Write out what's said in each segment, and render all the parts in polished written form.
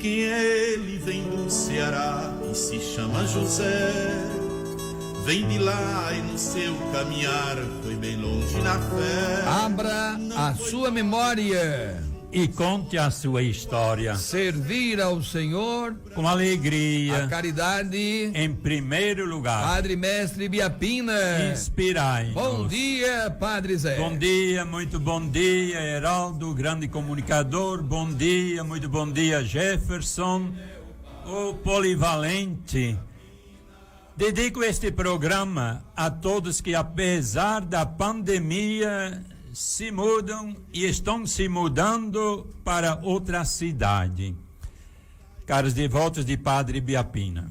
que ele vem do Ceará e se chama José. Vem de lá e no seu caminhar foi bem longe na fé. Abra a sua memória e conte a sua história. Servir ao Senhor com alegria, a caridade em primeiro lugar. Padre Mestre Biapina, inspirai-nos. Bom dia, Padre Zé. Bom dia, muito bom dia, Heraldo, grande comunicador. Bom dia, muito bom dia, Jefferson, o polivalente. Dedico este programa a todos que, apesar da pandemia, se mudam e estão se mudando para outra cidade. Caros devotos de Padre Biapina,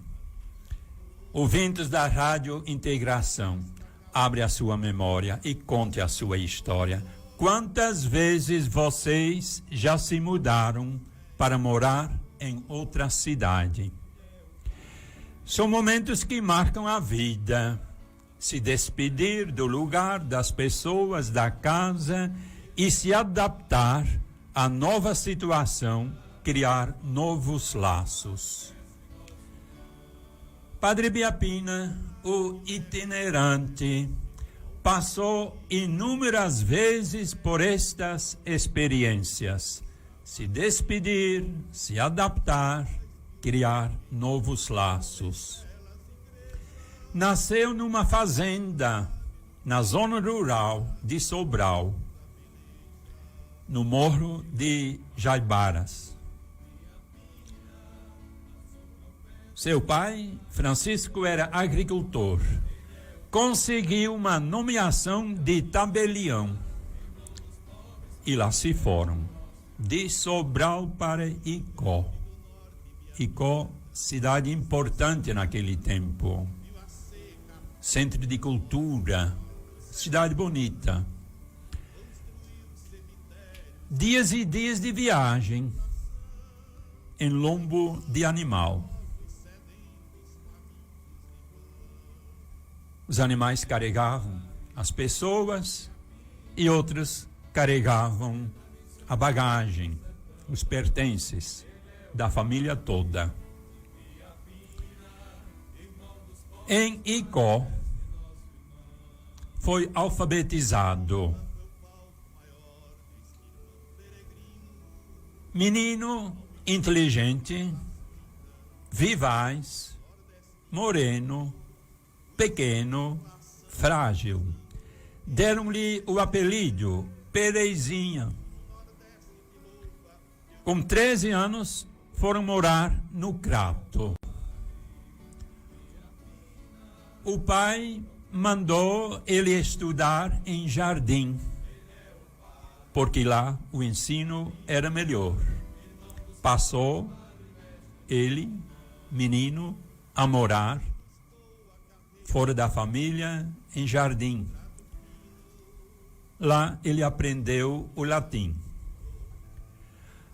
ouvintes da Rádio Integração, abre a sua memória e conte a sua história. Quantas vezes vocês já se mudaram para morar em outra cidade? São momentos que marcam a vida. Se despedir do lugar, das pessoas, da casa e se adaptar à nova situação, criar novos laços. Padre Biapina, o itinerante, passou inúmeras vezes por estas experiências. Se despedir, se adaptar, criar novos laços. Nasceu numa fazenda, na zona rural de Sobral, no Morro de Jaibaras. Seu pai, Francisco, era agricultor. Conseguiu uma nomeação de tabelião. E lá se foram, de Sobral para Icó. Icó, cidade importante naquele tempo. Centro de cultura, cidade bonita. Dias e dias de viagem em lombo de animal. Os animais carregavam as pessoas e outros carregavam a bagagem, os pertences da família toda. Em Icó, foi alfabetizado. Menino inteligente, vivaz, moreno, pequeno, frágil. Deram-lhe o apelido Perezinha. Com 13 anos, foram morar no Crato. O pai mandou ele estudar em Jardim, porque lá o ensino era melhor. Passou ele, menino, a morar fora da família em Jardim. Lá ele aprendeu o latim.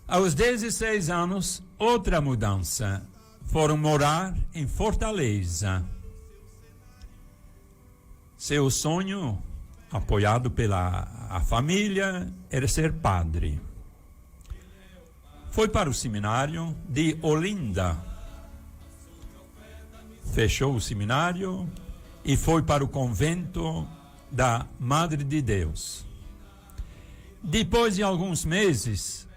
Aos 16 anos, outra mudança. Foram morar em Fortaleza. Seu sonho, apoiado pela família, era ser padre. Foi para o seminário de Olinda. Fechou o seminário e foi para o convento da Madre de Deus. Depois de alguns meses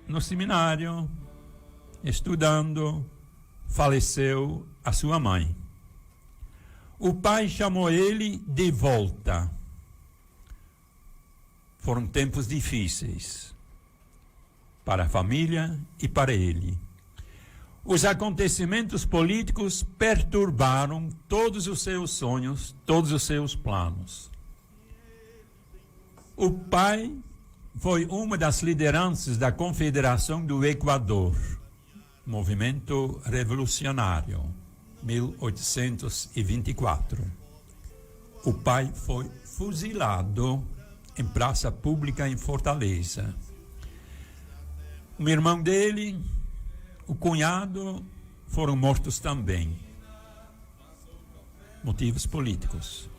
no seminário, estudando, faleceu a sua mãe. O pai chamou ele de volta. Foram tempos difíceis para a família e para ele. Os acontecimentos políticos perturbaram todos os seus sonhos, todos os seus planos. O pai foi uma das lideranças da Confederação do Equador, movimento revolucionário, 1824. O pai foi fuzilado em praça pública em Fortaleza. O irmão dele, o cunhado, foram mortos também. Motivos políticos.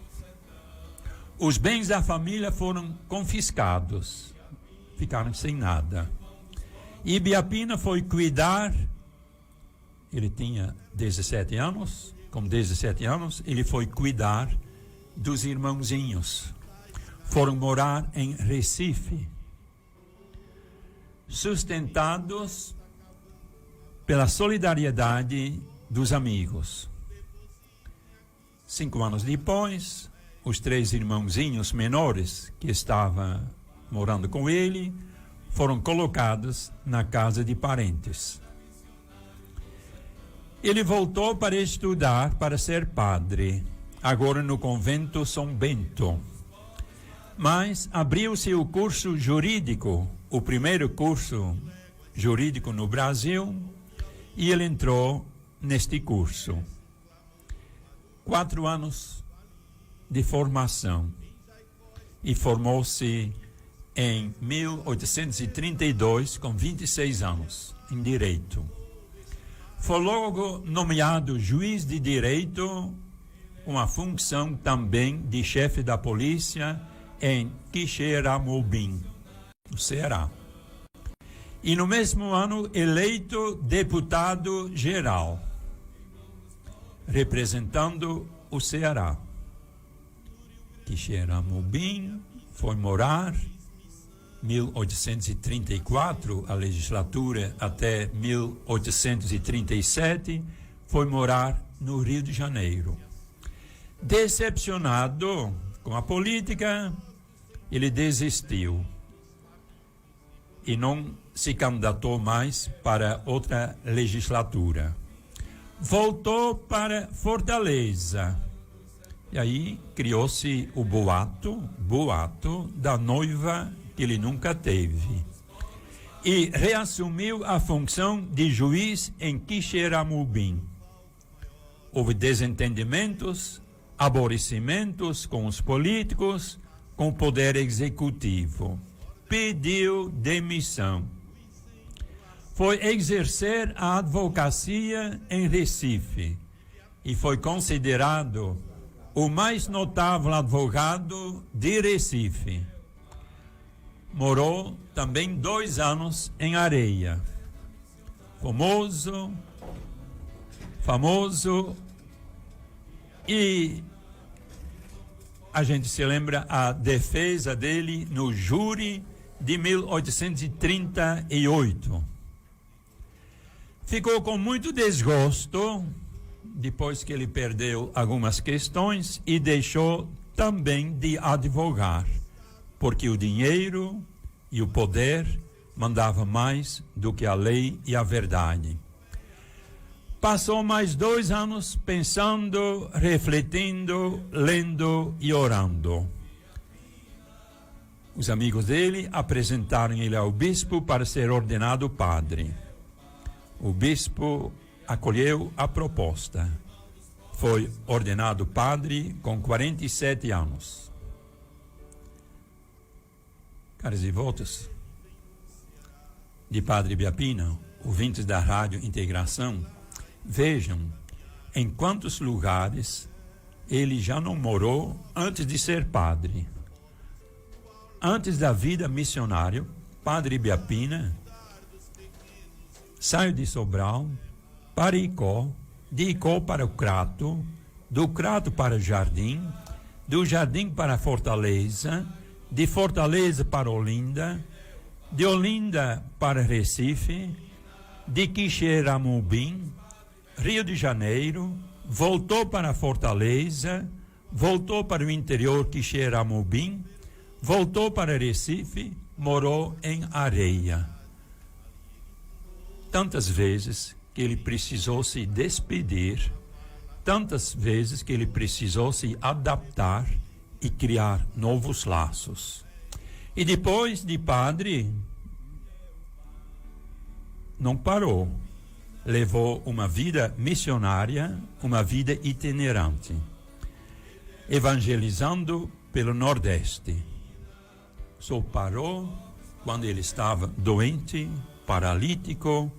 Os bens da família foram confiscados. Ficaram sem nada. E Biapina foi cuidar Ele tinha 17 anos. Com 17 anos, ele foi cuidar dos irmãozinhos. Foram morar em Recife, sustentados pela solidariedade dos amigos. 5 anos depois, os 3 irmãozinhos menores que estavam morando com ele foram colocados na casa de parentes. Ele voltou para estudar para ser padre, agora no convento São Bento. Mas abriu-se o curso jurídico, o primeiro curso jurídico no Brasil, e ele entrou neste curso. 4 anos de formação, e formou-se em 1832, com 26 anos, em Direito. Foi logo nomeado juiz de Direito, com a função também de chefe da polícia em Quixeramobim, no Ceará. E no mesmo ano, eleito deputado geral, representando o Ceará. Quixeramobim foi morar 1834, a legislatura até 1837, foi morar no Rio de Janeiro. Decepcionado com a política, ele desistiu e não se candidatou mais para outra legislatura. Voltou para Fortaleza. E aí criou-se o boato da noiva que ele nunca teve. E reassumiu a função de juiz em Quixeramobim. Houve desentendimentos, aborrecimentos com os políticos, com o poder executivo. Pediu demissão. Foi exercer a advocacia em Recife e foi considerado o mais notável advogado de Recife. Morou também 2 anos em Areia. Famoso, e a gente se lembra a defesa dele no júri de 1838. Ficou com muito desgosto depois que ele perdeu algumas questões e deixou também de advogar, porque o dinheiro e o poder mandavam mais do que a lei e a verdade. Passou mais 2 anos pensando, refletindo, lendo e orando. Os amigos dele apresentaram ele ao bispo para ser ordenado padre. O bispo acolheu a proposta. Foi ordenado padre com 47 anos. Caros e votos de Padre Biapina, ouvintes da Rádio Integração, vejam em quantos lugares ele já não morou antes de ser padre. Antes da vida missionária, Padre Biapina saiu de Sobral para Icó, de Icó para o Crato, do Crato para o Jardim, do Jardim para Fortaleza, de Fortaleza para Olinda, de Olinda para Recife, de Quixeramobim, Rio de Janeiro, voltou para Fortaleza, voltou para o interior Quixeramobim, voltou para Recife, morou em Areia. Tantas vezes que ele precisou se despedir, tantas vezes que ele precisou se adaptar e criar novos laços. E depois de padre, não parou. Levou uma vida missionária, uma vida itinerante, evangelizando pelo Nordeste. Só parou quando ele estava doente, paralítico,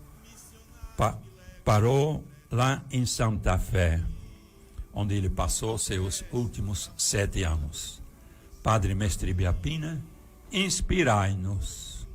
parou lá em Santa Fé, onde ele passou seus últimos 7 anos. Padre Mestre Biapina, inspirai-nos.